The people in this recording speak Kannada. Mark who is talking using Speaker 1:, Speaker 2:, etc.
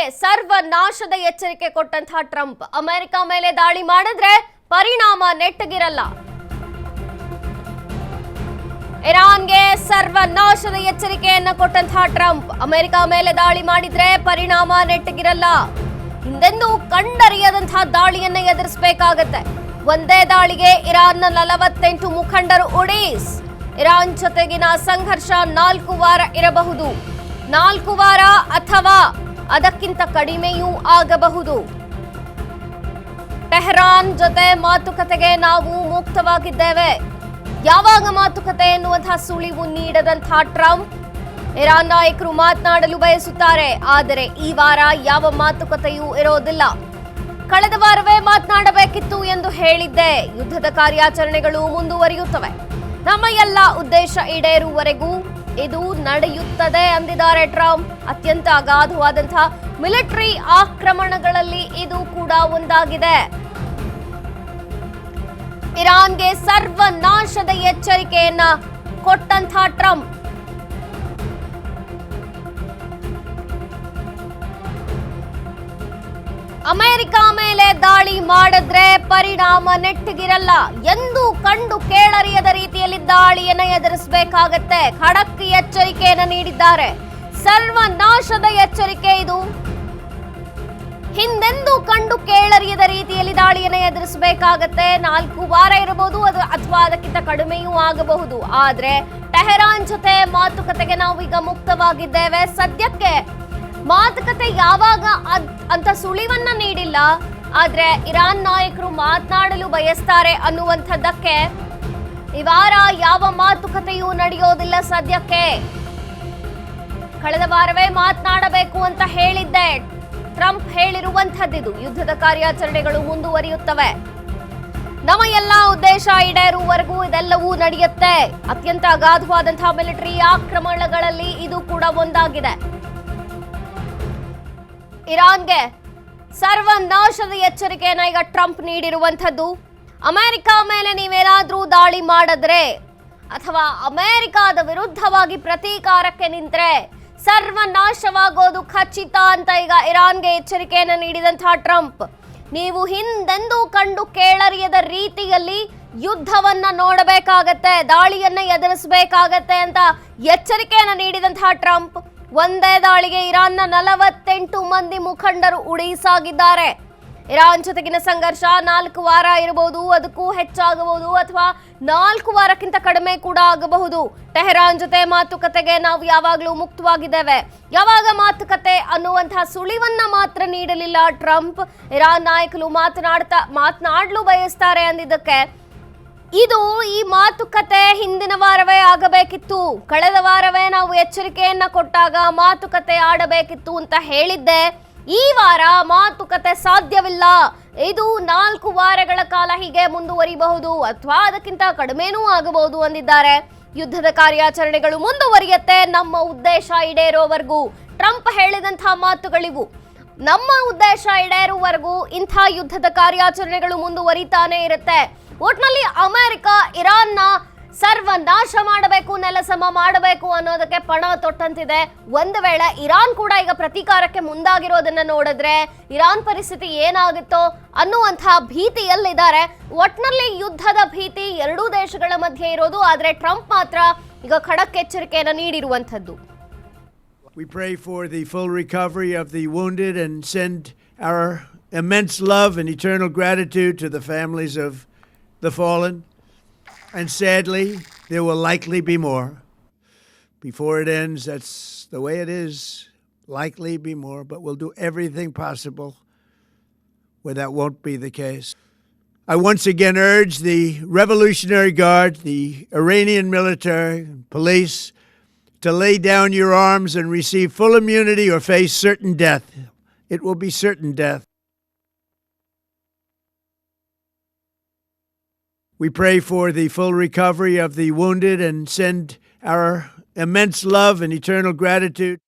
Speaker 1: ಇರಾನ್ಗೆ ಸರ್ವನಾಶದ ಎಚ್ಚರಿಕೆ ಕೊಟ್ಟಂತಹ ಟ್ರಂಪ್ ಅಮೆರಿಕ ಮೇಲೆ ದಾಳಿ ಮಾಡಿದ್ರೆ ಪರಿಣಾಮ ನೆಟ್ಟಗಿರಲ್ಲ. ಇರಾನ್ಗೆ ಸರ್ವನಾಶದ ಎಚ್ಚರಿಕೆಯನ್ನು ಕೊಟ್ಟಂತಹ ಟ್ರಂಪ್ ಅಮೆರಿಕ ಮೇಲೆ ದಾಳಿ ಮಾಡಿದ್ರೆ ಪರಿಣಾಮ ನೆಟ್ಟಗಿರಲ್ಲ. ಹಿಂದೆಂದೂ ಕಂಡರಿಯದಂತಹ ದಾಳಿಯನ್ನ ಎದುರಿಸಬೇಕಾಗತ್ತೆ. ಒಂದೇ ದಾಳಿಗೆ ಇರಾನ್ನ 48 ಮುಖಂಡರು ಉಡೀಸ್. ಇರಾನ್ ಜೊತೆಗಿನ ಸಂಘರ್ಷ 4 ವಾರ ಇರಬಹುದು. 4 ವಾರ ಅಥವಾ ಅದಕ್ಕಿಂತ ಕಡಿಮೆಯೂ ಆಗಬಹುದು. ಟೆಹರಾನ್ ಜೊತೆ ಮಾತುಕತೆಗೆ ನಾವು ಮುಕ್ತವಾಗಿದ್ದೇವೆ. ಯಾವಾಗ ಮಾತುಕತೆ ಎನ್ನುವಂತಹ ಸುಳಿವು ನೀಡದಂತಹ ಟ್ರಂಪ್ ಇರಾನ್ ನಾಯಕರು ಮಾತನಾಡಲು ಬಯಸುತ್ತಾರೆ. ಆದರೆ ಈ ವಾರ ಯಾವ ಮಾತುಕತೆಯೂ ಇರೋದಿಲ್ಲ. ಕಳೆದ ವಾರವೇ ಮಾತನಾಡಬೇಕಿತ್ತು ಎಂದು ಹೇಳಿದ್ದೆ. ಯುದ್ಧದ ಕಾರ್ಯಾಚರಣೆಗಳು ಮುಂದುವರಿಯುತ್ತವೆ. ನಮ್ಮ ಎಲ್ಲ ಉದ್ದೇಶ ಈಡೇರುವವರೆಗೂ ಇದು ನಡೆಯುತ್ತದೆ ಅಂದಿದ್ದಾರೆ ಟ್ರಂಪ್. ಅತ್ಯಂತ ಅಗಾಧವಾದಂತಹ ಮಿಲಿಟರಿ ಆಕ್ರಮಣಗಳಲ್ಲಿ ಇದು ಕೂಡ ಒಂದಾಗಿದೆ. ಇರಾನ್ಗೆ ಸರ್ವನಾಶದ ಎಚ್ಚರಿಕೆಯನ್ನ ಕೊಟ್ಟಂತಹ ಟ್ರಂಪ್ ಅಮೆರಿಕ ಮೇಲೆ ದಾಳಿ ಮಾಡಿದ್ರೆ ಪರಿಣಾಮ ನೆಟ್ಟಗಿರಲ್ಲ. ಎಂದು ಕಂಡು ಕೇಳರಿಯದ ರೀತಿಯಲ್ಲಿ ದಾಳಿಯನ್ನ ಎದುರಿಸಬೇಕಾಗತ್ತೆ. ಖಡಕ್ ಎಚ್ಚರಿಕೆಯನ್ನ ನೀಡಿದ್ದಾರೆ. ಸರ್ವನಾಶದ ಎಚ್ಚರಿಕೆ ಇದು. ಹಿಂದೆಂದೂ ಕಂಡು ಕೇಳರಿಯದ ರೀತಿಯಲ್ಲಿ ದಾಳಿಯನ್ನ ಎದುರಿಸಬೇಕಾಗತ್ತೆ. 4 ವಾರ ಇರಬಹುದು ಅಥವಾ ಅದಕ್ಕಿಂತ ಕಡಿಮೆಯೂ ಆಗಬಹುದು. ಆದ್ರೆ ಟೆಹರಾನ್ ಜೊತೆ ಮಾತುಕತೆಗೆ ನಾವು ಈಗ ಮುಕ್ತವಾಗಿದ್ದೇವೆ. ಸದ್ಯಕ್ಕೆ ಮಾತುಕತೆ ಯಾವಾಗ ಅಂತ ಸುಳಿವನ್ನ ನೀಡಿಲ್ಲ. ಆದ್ರೆ ಇರಾನ್ ನಾಯಕರು ಮಾತನಾಡಲು ಬಯಸ್ತಾರೆ ಅನ್ನುವಂಥದ್ದಕ್ಕೆ ಈ ವಾರ ಯಾವ ಮಾತುಕತೆಯೂ ನಡೆಯೋದಿಲ್ಲ ಸದ್ಯಕ್ಕೆ. ಕಳೆದ ವಾರವೇ ಮಾತನಾಡಬೇಕು ಅಂತ ಹೇಳಿದ್ದೆ. ಟ್ರಂಪ್ ಹೇಳಿರುವಂಥದ್ದಿದು. ಯುದ್ಧದ ಕಾರ್ಯಾಚರಣೆಗಳು ಮುಂದುವರಿಯುತ್ತವೆ. ನಮ್ಮ ಎಲ್ಲಾ ಉದ್ದೇಶ ಈಡೇರುವವರೆಗೂ ಇದೆಲ್ಲವೂ ನಡೆಯುತ್ತೆ. ಅತ್ಯಂತ ಅಗಾಧವಾದಂತಹ ಮಿಲಿಟರಿ ಆಕ್ರಮಣಗಳಲ್ಲಿ ಇದು ಕೂಡ ಒಂದಾಗಿದೆ. ಇರಾನ್ಗೆ ಸರ್ವನಾಶದ ಎಚ್ಚರಿಕೆಯನ್ನ ಈಗ ಟ್ರಂಪ್ ನೀಡಿರುವಂಥದ್ದು. ಅಮೆರಿಕ ಮೇಲೆ ನೀವೇನಾದ್ರೂ ದಾಳಿ ಮಾಡಿದ್ರೆ ಅಥವಾ ಅಮೆರಿಕದ ವಿರುದ್ಧವಾಗಿ ಪ್ರತೀಕಾರಕ್ಕೆ ನಿಂತ್ರೆ ಸರ್ವನಾಶವಾಗೋದು ಖಚಿತ ಅಂತ ಈಗ ಇರಾನ್ಗೆ ಎಚ್ಚರಿಕೆಯನ್ನು ನೀಡಿದಂತಹ ಟ್ರಂಪ್, ನೀವು ಹಿಂದೆಂದೂ ಕಂಡು ಕೇಳರಿಯದ ರೀತಿಯಲ್ಲಿ ಯುದ್ಧವನ್ನ ನೋಡಬೇಕಾಗತ್ತೆ, ದಾಳಿಯನ್ನ ಎದುರಿಸಬೇಕಾಗತ್ತೆ ಅಂತ ಎಚ್ಚರಿಕೆಯನ್ನು ನೀಡಿದಂತಹ ಟ್ರಂಪ್ ಒಂದೇ ದಾಳಿಗೆ ಇರಾನ್ನ 48 ಮಂದಿ ಮುಖಂಡರು ಉಡೀಸಾಗಿದ್ದಾರೆ. ಇರಾನ್ ಜೊತೆಗಿನ ಸಂಘರ್ಷ 4 ವಾರ ಇರಬಹುದು, ಅದಕ್ಕೂ ಹೆಚ್ಚಾಗಬಹುದು ಅಥವಾ 4 ವಾರಕ್ಕಿಂತ ಕಡಿಮೆ ಕೂಡ ಆಗಬಹುದು. ಟೆಹರಾನ್ ಜೊತೆ ಮಾತುಕತೆಗೆ ನಾವು ಯಾವಾಗಲೂ ಮುಕ್ತವಾಗಿದ್ದೇವೆ. ಯಾವಾಗ ಮಾತುಕತೆ ಅನ್ನುವಂತಹ ಸುಳಿವನ್ನ ಮಾತ್ರ ನೀಡಲಿಲ್ಲ ಟ್ರಂಪ್. ಇರಾನ್ ನಾಯಕರು ಮಾತನಾಡಲು ಬಯಸ್ತಾರೆ ಅಂದಿದ್ದಕ್ಕೆ ಈ ಮಾತುಕತೆ ಹಿಂದಿನ ವಾರವೇ ಆಗಬೇಕಿತ್ತು. ಕಳೆದ ವಾರವೇ ನಾವು ಎಚ್ಚರಿಕೆಯನ್ನ ಕೊಟ್ಟಾಗ ಮಾತುಕತೆ ಆಡಬೇಕಿತ್ತು ಅಂತ ಹೇಳಿದ್ದೆ. ಈ ವಾರ ಮಾತುಕತೆ ಸಾಧ್ಯವಿಲ್ಲ. ಇದು 4 ವಾರಗಳ ಕಾಲ ಹೀಗೆ ಮುಂದುವರಿಬಹುದು ಅಥವಾ ಅದಕ್ಕಿಂತ ಕಡಿಮೆನೂ ಆಗಬಹುದು ಅಂದಿದ್ದಾರೆ. ಯುದ್ಧದ ಕಾರ್ಯಾಚರಣೆಗಳು ಮುಂದುವರಿಯುತ್ತೆ ನಮ್ಮ ಉದ್ದೇಶ ಈಡೇರೋವರೆಗೂ. ಟ್ರಂಪ್ ಹೇಳಿದಂತಹ ಮಾತುಗಳಿವು. ನಮ್ಮ ಉದ್ದೇಶ ಈಡೇರುವವರೆಗೂ ಇಂಥ ಯುದ್ಧದ ಕಾರ್ಯಾಚರಣೆಗಳು ಮುಂದುವರಿತಾನೆ ಇರುತ್ತೆ. ಒಟ್ನಲ್ಲಿ ಅಮೆರಿಕ ಇರಾನ್ನ ಸರ್ವನಾಶ ಮಾಡಬೇಕು, ನೆಲಸಮ ಮಾಡಬೇಕು ಅನ್ನೋದಕ್ಕೆ ಪಣ ತೊಟ್ಟಂತಿದೆ. ಒಂದು ವೇಳೆ ಇರಾನ್ ಕೂಡ ಈಗ ಪ್ರತೀಕಾರಕ್ಕೆ ಮುಂದಾಗಿರೋದನ್ನ ನೋಡಿದ್ರೆ ಇರಾನ್ ಪರಿಸ್ಥಿತಿ ಏನಾಗುತ್ತೋ ಅನ್ನುವಂತಹ ಭೀತಿಯಲ್ಲಿದ್ದಾರೆ. ಒಟ್ನಲ್ಲಿ ಯುದ್ಧದ ಭೀತಿ ಎರಡೂ ದೇಶಗಳ ಮಧ್ಯೆ ಇರೋದು. ಆದ್ರೆ ಟ್ರಂಪ್ ಮಾತ್ರ ಈಗ ಖಡಕ್ ಎಚ್ಚರಿಕೆಯನ್ನು ನೀಡಿರುವಂಥದ್ದು.
Speaker 2: We pray for the full recovery of the wounded and send our immense love and eternal gratitude to the families of the fallen. And sadly, there will likely be more. Before it ends, that's the way it is. Likely be more, but we'll do everything possible where that won't be the case. I once again urge the Revolutionary Guard, the Iranian military, police, to lay down your arms and receive full immunity or face certain death. It will be certain death. We pray for the full recovery of the wounded and send our immense love and eternal gratitude